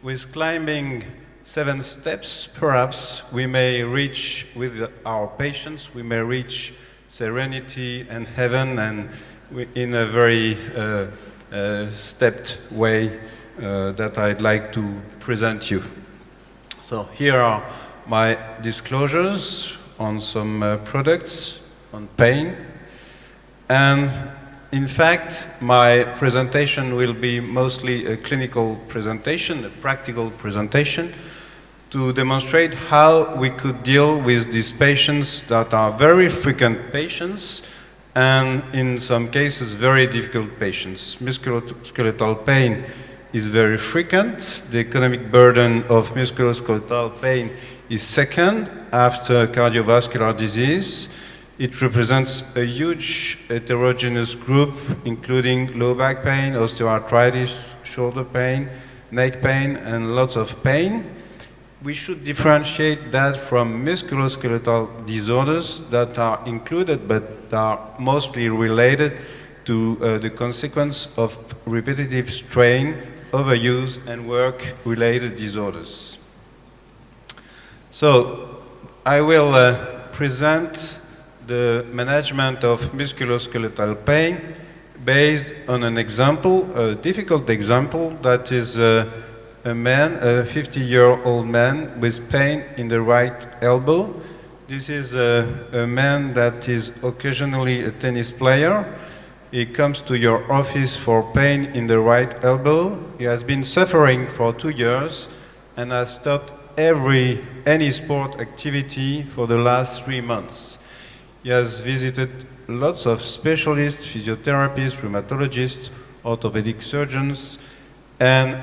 with climbing 7 steps, perhaps we may reach with our patients, we may reach serenity and heaven, and in a very stepped way that I'd like to present you. So here are my disclosures on some products, on pain, and in fact my presentation will be mostly a clinical presentation, a practical presentation, to demonstrate how we could deal with these patients that are very frequent patients and in some cases very difficult patients. Musculoskeletal pain is very frequent. The economic burden of musculoskeletal pain is second after cardiovascular disease. It represents a huge heterogeneous group, including low back pain, osteoarthritis, shoulder pain, neck pain, and lots of pain. We should differentiate that from musculoskeletal disorders that are included but are mostly related to the consequence of repetitive strain, overuse, and work-related disorders. So I will present the management of musculoskeletal pain based on an example, a difficult example, that is a man, a 50-year-old man with pain in the right elbow. This is a man that is occasionally a tennis player. He comes to your office for pain in the right elbow. He has been suffering for 2 years and has stopped any sport activity for the last 3 months. He has visited lots of specialists, physiotherapists, rheumatologists, orthopedic surgeons, and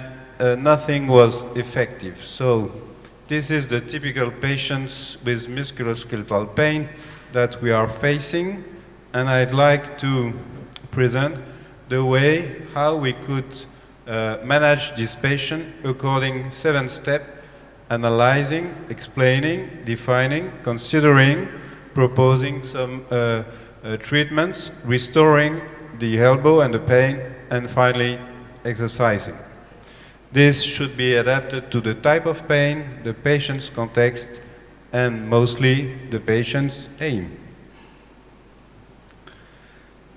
nothing was effective. So this is the typical patients with musculoskeletal pain that we are facing, and I'd like to present the way how we could manage this patient according 7 steps: analyzing, explaining, defining, considering, proposing some treatments, restoring the elbow and the pain, and finally exercising. This should be adapted to the type of pain, the patient's context, and mostly the patient's aim.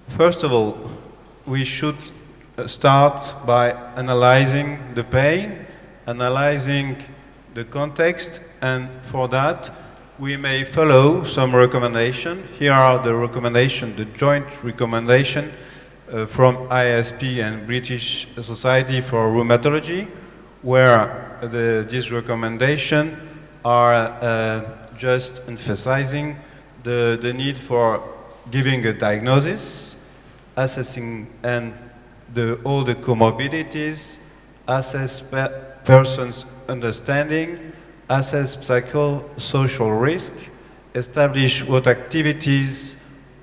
First of all, we should start by analyzing the pain, analyzing the context, and for that we may follow some recommendations. Here are the recommendations, the joint recommendation from IASP and British Society for Rheumatology, where these recommendations are just emphasizing the need for giving a diagnosis, assessing and all the comorbidities, assess person's understanding, assess psychosocial risk, establish what activities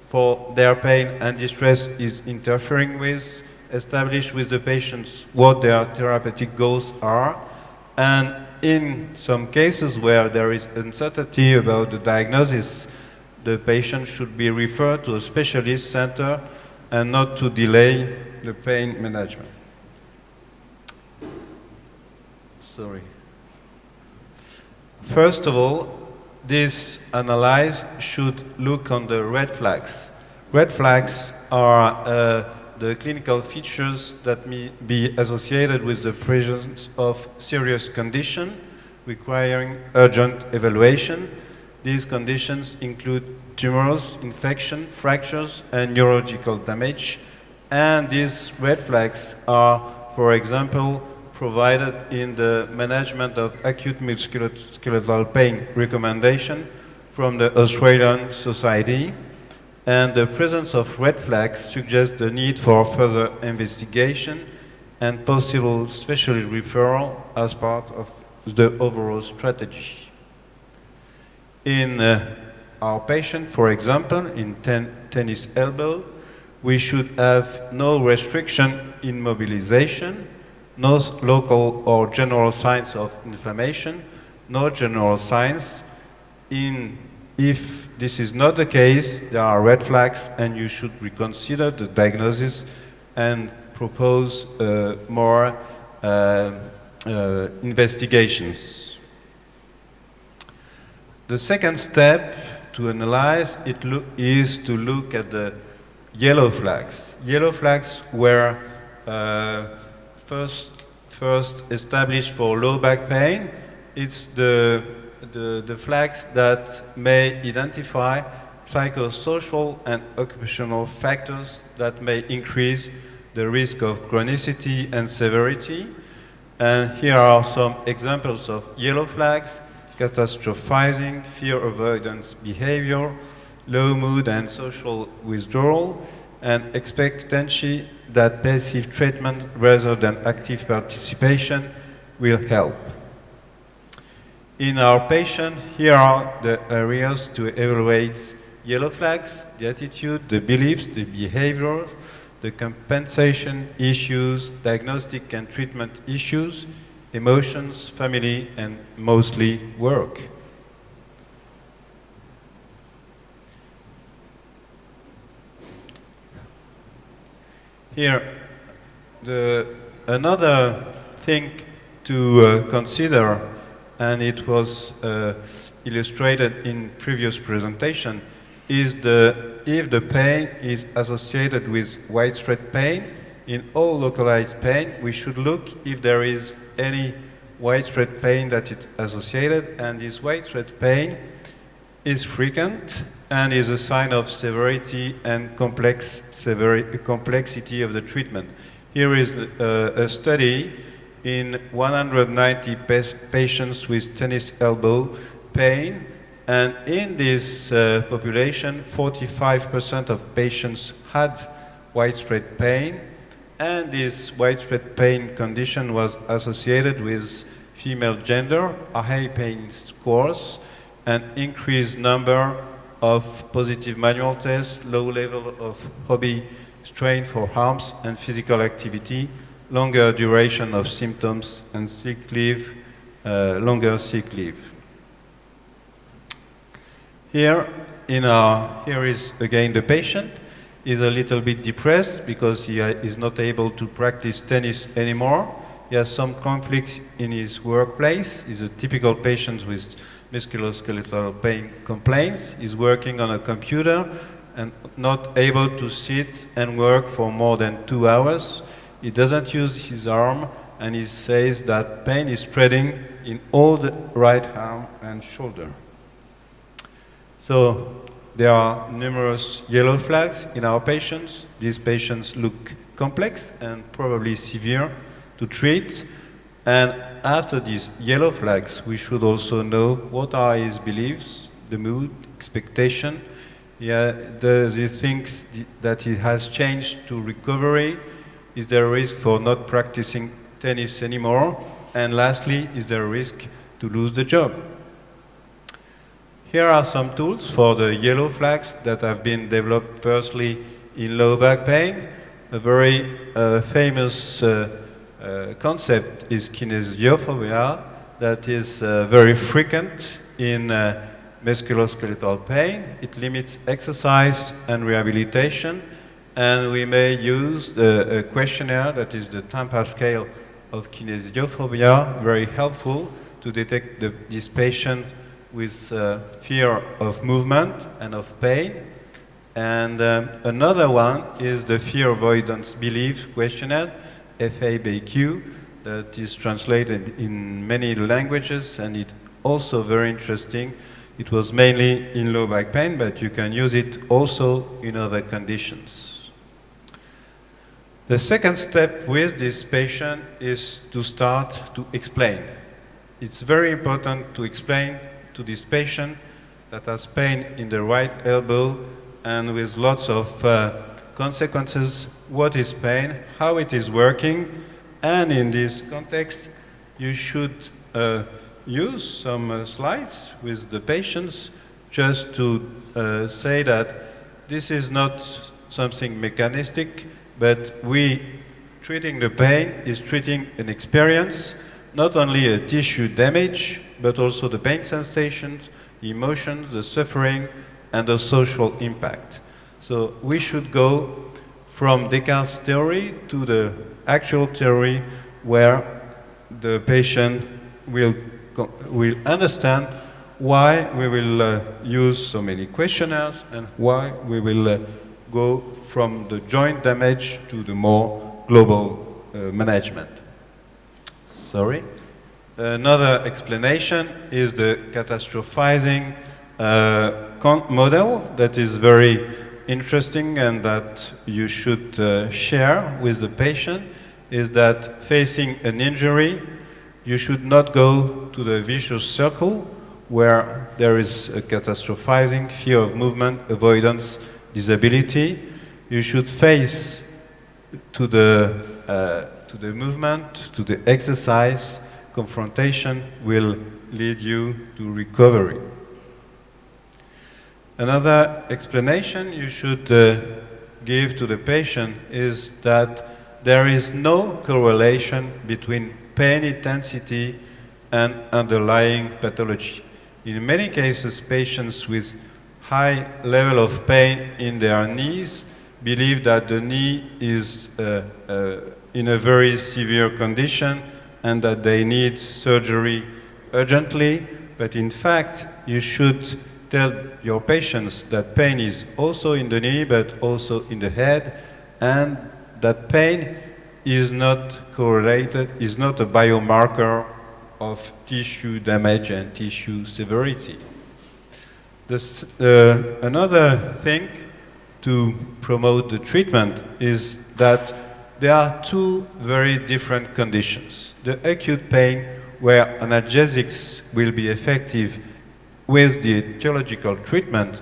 for their pain and distress is interfering with, establish with the patients what their therapeutic goals are, and in some cases where there is uncertainty about the diagnosis, the patient should be referred to a specialist center and not to delay the pain management. Sorry. First of all, this analysis should look on the red flags. Red flags are the clinical features that may be associated with the presence of serious condition requiring urgent evaluation. These conditions include tumors, infection, fractures, and neurological damage. And these red flags are, for example, provided in the management of acute musculoskeletal pain recommendation from the Australian Society. And the presence of red flags suggests the need for further investigation and possible specialist referral as part of the overall strategy. In our patient, for example, in tennis elbow, we should have no restriction in mobilization, no local or general signs of inflammation, no general signs. If this is not the case, there are red flags and you should reconsider the diagnosis and propose more investigations. The second step to analyze is to look at the yellow flags. Yellow flags were first established for low back pain. It's the flags that may identify psychosocial and occupational factors that may increase the risk of chronicity and severity. And here are some examples of yellow flags: catastrophizing, fear avoidance behavior, low mood and social withdrawal, and expectancy that passive treatment rather than active participation will help. In our patient, here are the areas to evaluate yellow flags: the attitude, the beliefs, the behavior, the compensation issues, diagnostic and treatment issues, emotions, family, and mostly work. Here, another thing to consider, and it was illustrated in previous presentation, is if the pain is associated with widespread pain. In all localized pain, we should look if there is any widespread pain that is associated, and this widespread pain is frequent and is a sign of severity and complexity of the treatment. Here is a study in 190 patients with tennis elbow pain, and in this population, 45% of patients had widespread pain, and this widespread pain condition was associated with female gender, high pain scores, an increased number of positive manual tests, low level of hobby strain for arms and physical activity, longer duration of symptoms, and sick leave, longer sick leave. Here is again the patient. Is a little bit depressed because he is not able to practice tennis anymore. He has some conflicts in his workplace. He's a typical patient with musculoskeletal pain complaints. He's working on a computer and not able to sit and work for more than 2 hours. He doesn't use his arm, and he says that pain is spreading in all the right arm and shoulder. So there are numerous yellow flags in our patients. These patients look complex and probably severe to treat. And after these yellow flags, we should also know what are his beliefs, the mood, expectation. Does he think that he has changed to recovery? Is there a risk for not practicing tennis anymore? And lastly, is there a risk to lose the job? Here are some tools for the yellow flags that have been developed firstly in low back pain. A very famous concept is kinesiophobia that is very frequent in musculoskeletal pain. It limits exercise and rehabilitation, and we may use a questionnaire that is the Tampa scale of kinesiophobia, very helpful to detect this patient with fear of movement and of pain. And another one is the fear avoidance belief questionnaire, FABQ, that is translated in many languages, and it's also very interesting. It was mainly in low back pain, but you can use it also in other conditions. The second step with this patient is to start to explain. It's very important to explain to this patient that has pain in the right elbow and with lots of consequences, what is pain, how it is working, and in this context you should use some slides with the patients just to say that this is not something mechanistic, but treating the pain is treating an experience, not only a tissue damage, but also the pain sensations, the emotions, the suffering, and the social impact. So we should go from Descartes' theory to the actual theory where the patient will understand why we will use so many questionnaires and why we will go from the joint damage to the more global management. Sorry. Another explanation is the catastrophizing model that is very interesting and that you should share with the patient, is that facing an injury, you should not go to the vicious circle where there is a catastrophizing, fear of movement, avoidance, disability. You should face to the movement, to the exercise. Confrontation will lead you to recovery. Another explanation you should give to the patient is that there is no correlation between pain intensity and underlying pathology. In many cases, patients with high level of pain in their knees believe that the knee is in a very severe condition and that they need surgery urgently, but in fact, you should tell your patients that pain is also in the knee, but also in the head, and that pain is not correlated, is not a biomarker of tissue damage and tissue severity. Another thing to promote the treatment is that there are two very different conditions. The acute pain, where analgesics will be effective with the etiological treatment,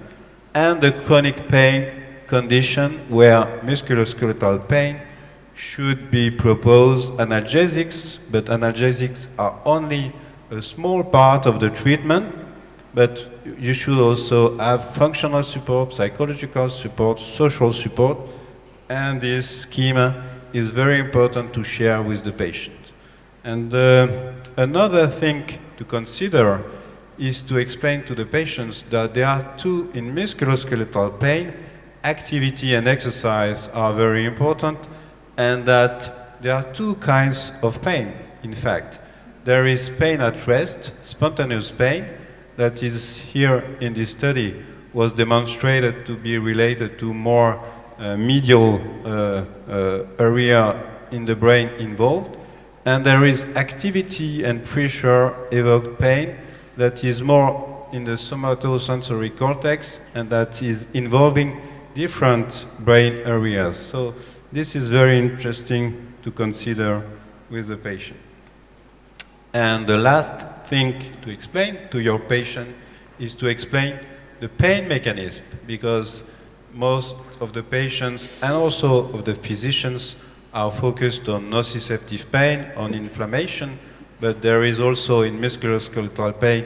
and the chronic pain condition where musculoskeletal pain should be proposed analgesics, but analgesics are only a small part of the treatment, but you should also have functional support, psychological support, social support, and this schema is very important to share with the patient. And another thing to consider is to explain to the patients that there are two, in musculoskeletal pain, activity and exercise are very important, and that there are two kinds of pain, in fact. There is pain at rest, spontaneous pain, that is here in this study was demonstrated to be related to more medial area in the brain involved. And there is activity and pressure evoked pain that is more in the somatosensory cortex and that is involving different brain areas. So this is very interesting to consider with the patient. And the last thing to explain to your patient is to explain the pain mechanism, because most of the patients and also of the physicians are focused on nociceptive pain, on inflammation, but there is also in musculoskeletal pain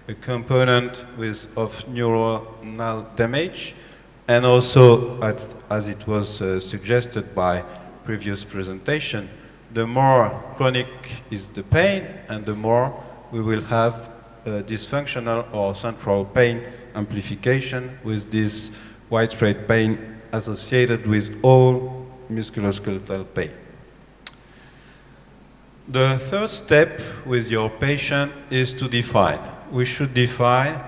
a component of neuronal damage, and also, as it was suggested by previous presentation, the more chronic is the pain, and the more we will have dysfunctional or central pain amplification with this widespread pain associated with all musculoskeletal pain. The third step with your patient is to define. We should define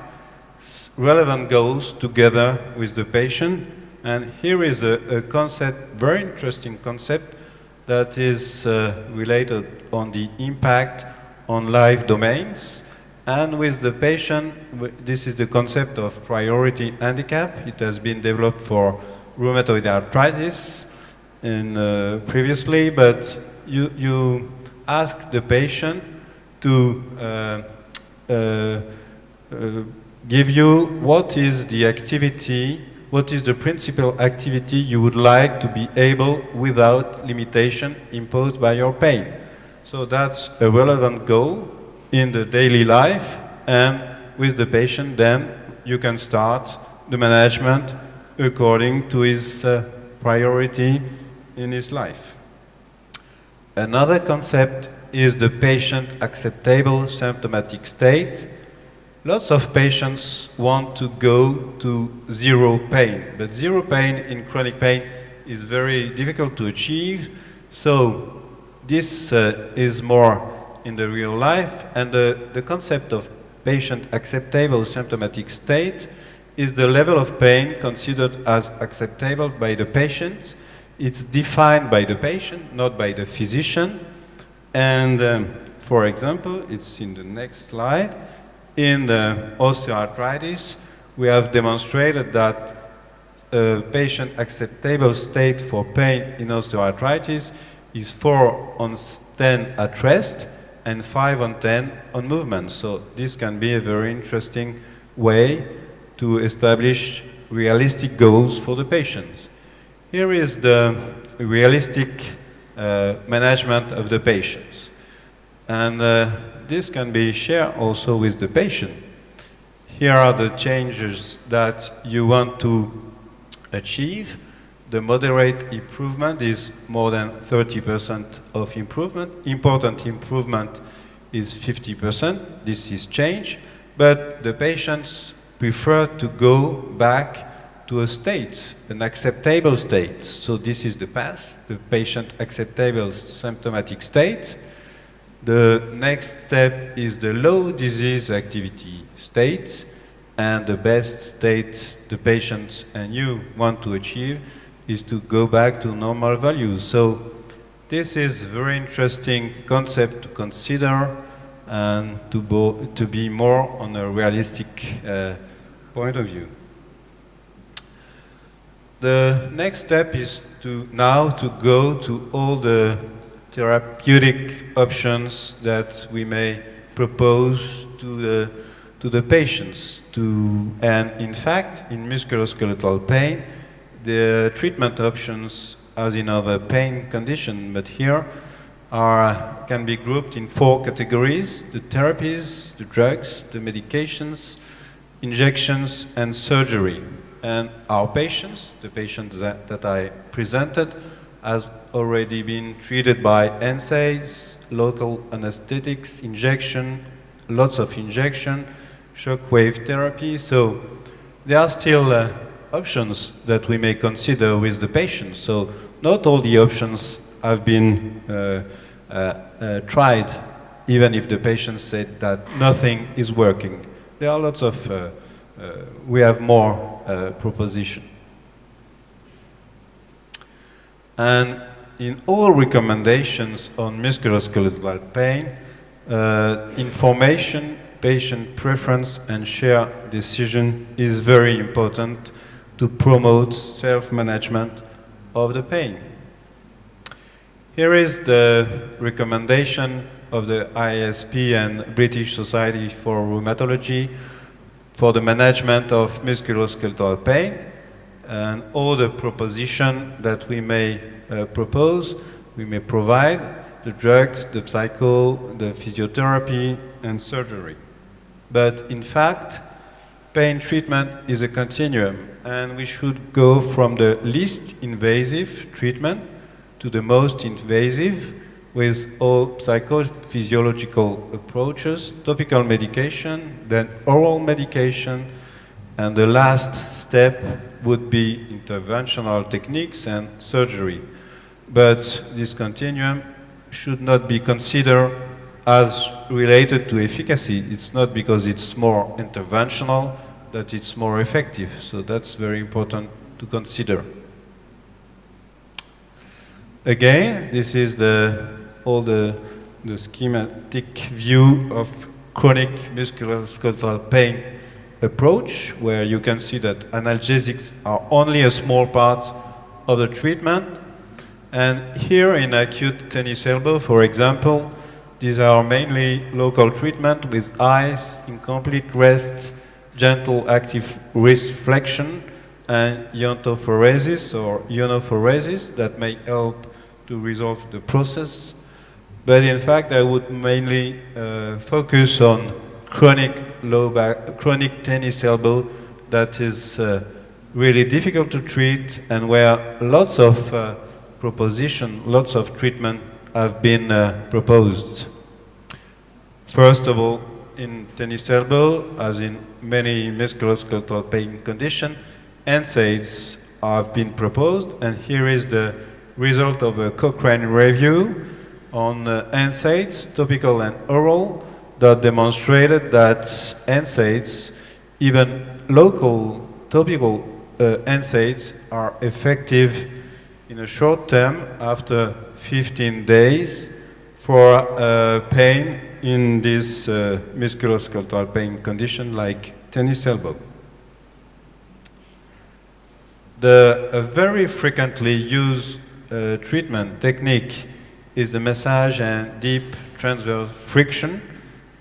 relevant goals together with the patient, and here is a concept, very interesting concept, that is related on the impact on life domains. And with the patient, this is the concept of priority handicap. It has been developed for rheumatoid arthritis previously, but you ask the patient to give you what is the activity, what is the principal activity you would like to be able without limitation imposed by your pain. So that's a relevant goal in the daily life, and with the patient then you can start the management according to his priority in his life. Another concept is the patient acceptable symptomatic state. Lots of patients want to go to zero pain, but zero pain in chronic pain is very difficult to achieve. So this is more in the real life, and the concept of patient acceptable symptomatic state is the level of pain considered as acceptable by the patient. It's defined by the patient, not by the physician. And for example, it's in the next slide. In the osteoarthritis, we have demonstrated that a patient acceptable state for pain in osteoarthritis is 4 on 10 at rest and 5 on 10 on movement. So this can be a very interesting way to establish realistic goals for the patients. Here is the realistic management of the patients. And this can be shared also with the patient. Here are the changes that you want to achieve. The moderate improvement is more than 30% of improvement. Important improvement is 50%. This is change. But the patients prefer to go back to a state, an acceptable state. So this is the PASS, the patient acceptable symptomatic state. The next step is the low disease activity state, and the best state the patients and you want to achieve is to go back to normal values. So this is a very interesting concept to consider and to be more on a realistic point of view. The next step is now to go to all the therapeutic options that we may propose to the patients. And in fact, in musculoskeletal pain, the treatment options, as in other pain conditions, but here can be grouped in 4 categories: the therapies, the drugs, the medications, injections, and surgery. And our patients, the patients that I presented, has already been treated by NSAIDs, local anesthetics, injection, lots of injection, shockwave therapy. So there are still options that we may consider with the patient. So not all the options have been tried, even if the patient said that nothing is working. There are lots of, we have more proposition. And in all recommendations on musculoskeletal pain, information, patient preference, and shared decision is very important to promote self-management of the pain. Here is the recommendation of the IASP and British Society for Rheumatology for the management of musculoskeletal pain, and all the proposition that we may propose, we may provide: the drugs, the psycho, the physiotherapy, and surgery. But in fact, pain treatment is a continuum, and we should go from the least invasive treatment to the most invasive, with all psychophysiological approaches, topical medication, then oral medication, and the last step would be interventional techniques and surgery. But this continuum should not be considered as related to efficacy. It's not because it's more interventional that it's more effective. So that's very important to consider. Again, this is all the schematic view of chronic musculoskeletal pain approach, where you can see that analgesics are only a small part of the treatment. And here in acute tennis elbow, for example, these are mainly local treatment with ice, incomplete rest, gentle active wrist flexion, and iontophoresis or ionophoresis that may help to resolve the process. But in fact, I would mainly focus on chronic low back, chronic tennis elbow that is really difficult to treat, and where lots of proposition, lots of treatment have been proposed. First of all, in tennis elbow, as in many musculoskeletal pain conditions, NSAIDs have been proposed, and here is the result of a Cochrane review. on NSAIDs, topical and oral, that demonstrated that NSAIDs, even local topical NSAIDs, are effective in a short term after 15 days for pain in this musculoskeletal pain condition like tennis elbow. The very frequently used treatment technique is the massage and deep transverse friction.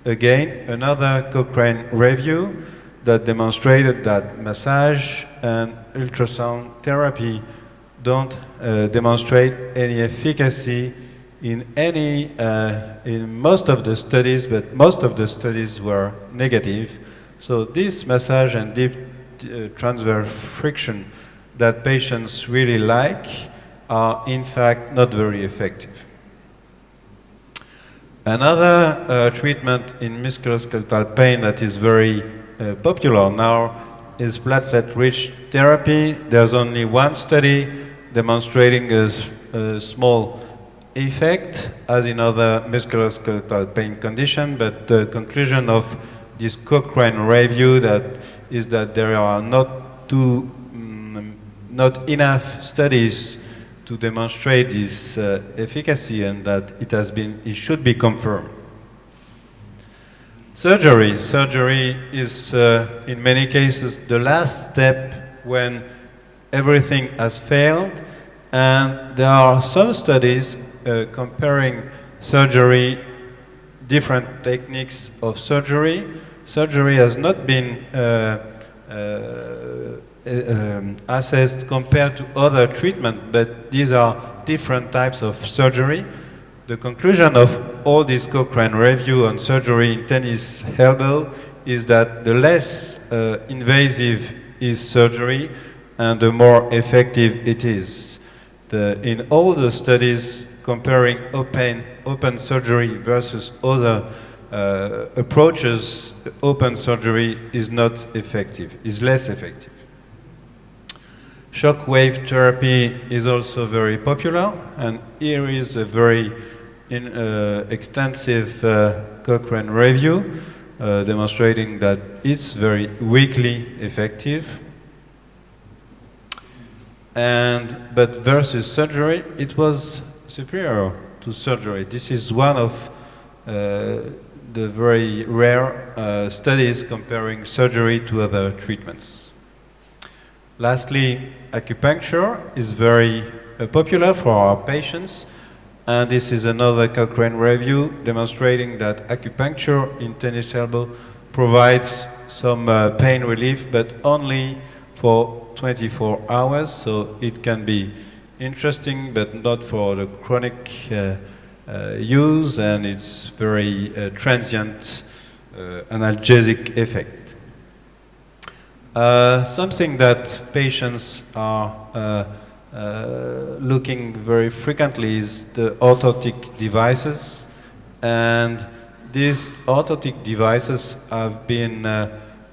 Again, another Cochrane review that demonstrated that massage and ultrasound therapy don't demonstrate any efficacy in most of the studies, but most of the studies were negative. So this massage and deep transverse friction that patients really like are in fact not very effective. Another treatment in musculoskeletal pain that is very popular now is platelet-rich therapy. There's only one study demonstrating a small effect, as in other musculoskeletal pain condition, but the conclusion of this Cochrane review is that there are not enough studies to demonstrate this efficacy, and that it should be confirmed. Surgery is in many cases the last step when everything has failed, and there are some studies comparing different techniques of surgery. Surgery has not been assessed compared to other treatment, but these are different types of surgery. The conclusion of all this Cochrane review on surgery in tennis elbow is that the less invasive is surgery and the more effective it is. In all the studies comparing open surgery versus other approaches, open surgery is not effective, is less effective. Shockwave therapy is also very popular, and here is a very extensive Cochrane review demonstrating that it's very weakly effective. But versus surgery, it was superior to surgery. This is one of the very rare studies comparing surgery to other treatments. Lastly, acupuncture is very popular for our patients, and this is another Cochrane review demonstrating that acupuncture in tennis elbow provides some pain relief, but only for 24 hours, so it can be interesting, but not for the chronic use, and it's very transient analgesic effect. Something that patients are looking very frequently is the orthotic devices, and these orthotic devices have been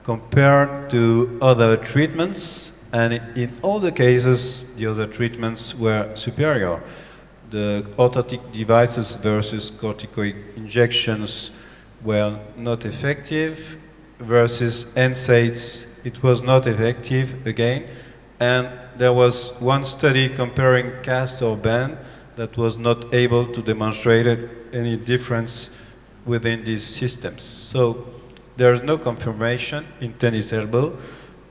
compared to other treatments, and in all the cases the other treatments were superior. The orthotic devices versus corticoid injections were not effective, versus NSAIDs it was not effective again, and there was one study comparing cast or band that was not able to demonstrate any difference within these systems. So there is no confirmation in tennis elbow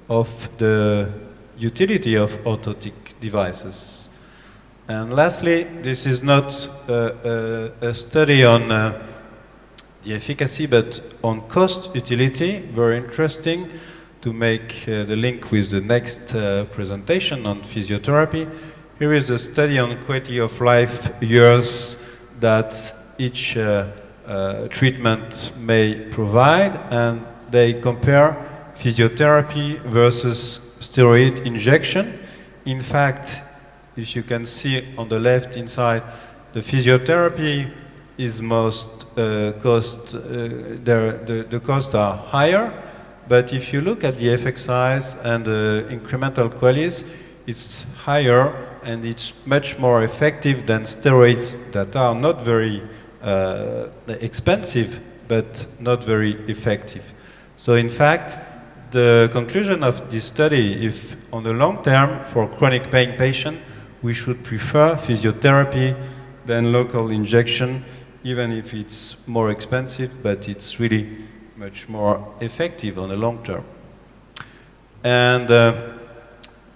of the utility of orthotic devices. And lastly, this is not a study on the efficacy, but on cost utility, very interesting to make the link with the next presentation on physiotherapy. Here is a study on quality of life years that each treatment may provide, and they compare physiotherapy versus steroid injection. In fact, if you can see on the left inside, the physiotherapy is most the costs are higher, but if you look at the effect size and the incremental QALYs, it's higher, and it's much more effective than steroids that are not very expensive, but not very effective. So in fact, the conclusion of this study, if on the long term for chronic pain patient, we should prefer physiotherapy than local injection, even if it's more expensive, but it's really much more effective on the long term. And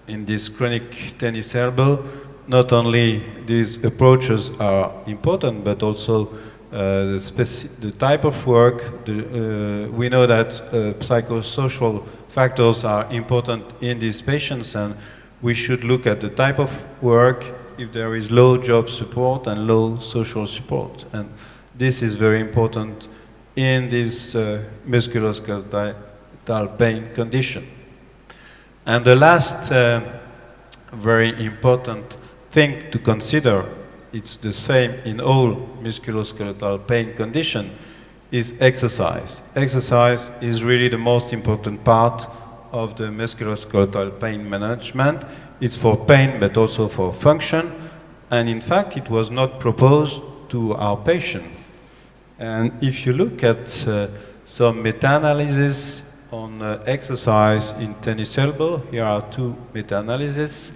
in this chronic tennis elbow, not only these approaches are important, but also the type of work. We know that psychosocial factors are important in these patients, and we should look at the type of work if there is low job support and low social support. And this is very important in this musculoskeletal pain condition. And the last very important thing to consider, it's the same in all musculoskeletal pain condition, is exercise. Exercise is really the most important part of the musculoskeletal pain management. It's for pain, but also for function. And in fact, it was not proposed to our patient. And if you look at some meta-analysis on exercise in tennis elbow, here are two meta-analyses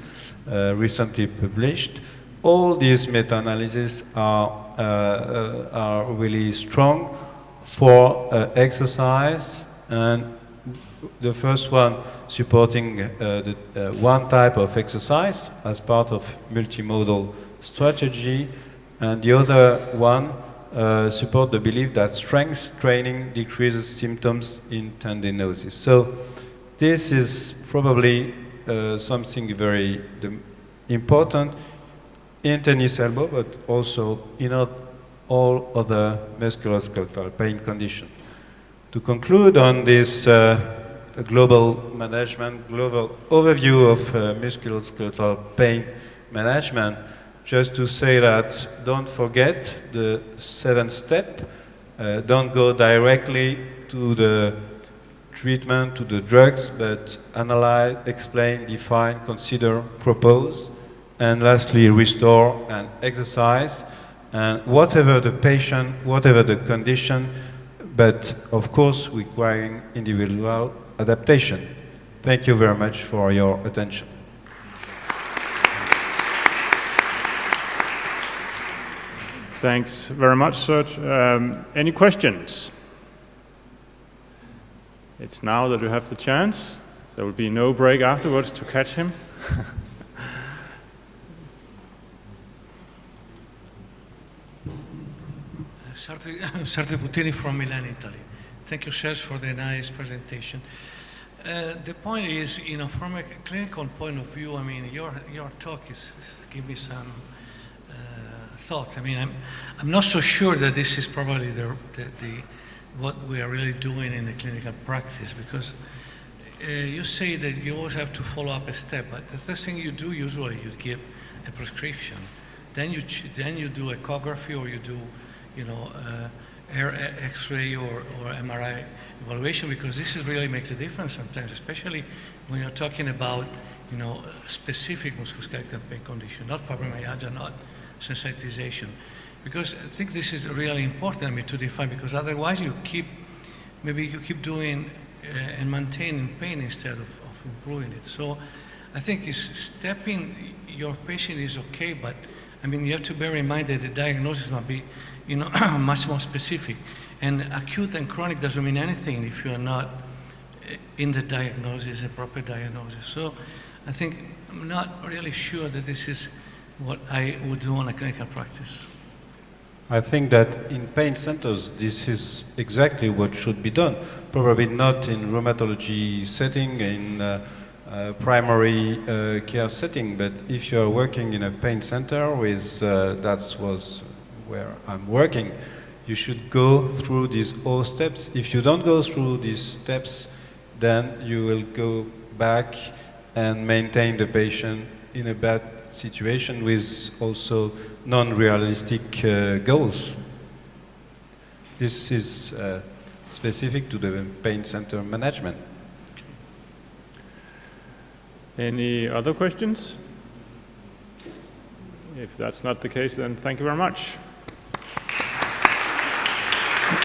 recently published. All these meta-analyses are really strong for exercise, and the first one supporting one type of exercise as part of multimodal strategy, and the other one support the belief that strength training decreases symptoms in tendinosis. So this is probably something very important in tennis elbow, but also in all other musculoskeletal pain conditions. To conclude on this global management, global overview of musculoskeletal pain management, just to say that don't forget the 7th step. Don't go directly to the treatment, to the drugs, but analyze, explain, define, consider, propose, and lastly, restore and exercise. And whatever the patient, whatever the condition, but of course requiring individual adaptation. Thank you very much for your attention. Thanks very much, Serge. Any questions? It's now that you have the chance. There will be no break afterwards to catch him. Serge Puttini from Milan, Italy. Thank you, Serge, for the nice presentation. The point is, you know, from a clinical point of view, I mean, your talk is give me some thoughts. I mean, I'm not so sure that this is probably what we are really doing in the clinical practice, because you say that you always have to follow up a step, but the first thing you do usually, you give a prescription, then you do echography, or you do, you know, X-ray or MRI evaluation, because this is really makes a difference sometimes, especially when you're talking about, you know, specific musculoskeletal pain condition, not fibromyalgia, not sensitization. Because I think this is really important, I mean, to define, because otherwise maybe you keep doing and maintaining pain instead of improving it. So I think stepping your patient is okay, but I mean, you have to bear in mind that the diagnosis must be, you know, much more specific. And acute and chronic doesn't mean anything if you are not in the diagnosis, a proper diagnosis. So I think I'm not really sure that this is what I would do on a clinical practice. I think that in pain centers, this is exactly what should be done. Probably not in rheumatology setting, in primary care setting, but if you're working in a pain center with, that was where I'm working, you should go through these all steps. If you don't go through these steps, then you will go back and maintain the patient in a bad situation with also non-realistic goals. This is specific to the pain center management. Any other questions? If that's not the case, then thank you very much.